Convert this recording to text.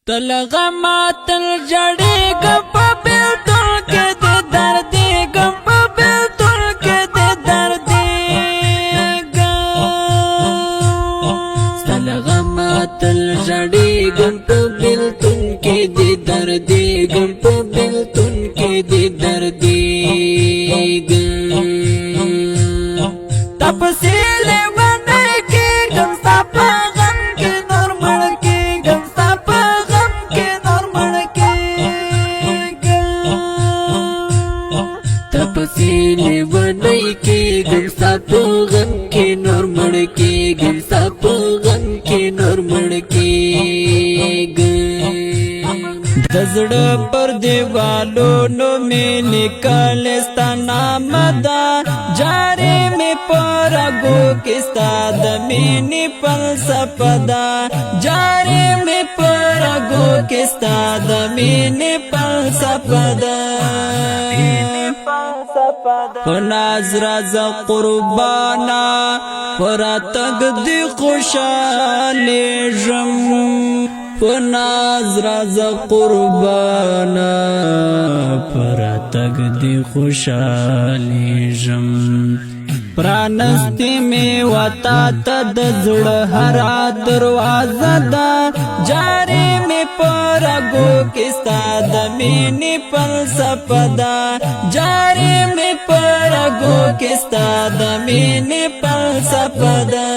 تل غما تل جڑی گپ بیلتون کے دے دردی گپ بیلتون کے دے دردی تل غما تل جڑی گپ بیلتون کے دے دردی گپ بیلتون کے دے دردی تپسیل بنے کی گم ساپا غم کے نرمڑ کے گم ساپا غم کے نرمڑ کے تپسیل بنے کی گم ساپا غم کے نرمڑ کے گم ساپا غم کے نرمڑ کے دزڑ پر دیوالو نو میں نکلستا نام دا جارے میں پرگو کستا دمینی فلسفہ دا جارے میں پرگو کستا دمینی فلسفہ دا فناز راز قربانا فراتگ دی خوشالی جم فناز راز قربانا فراتگ دی خوشالی جم پرانستی میں وطا تد زڑ ہرا دروازہ دا جارے میں پرگو کستا دمینی فلسفہ دا جارے میں پرگو کستا دمینی فلسفہ دا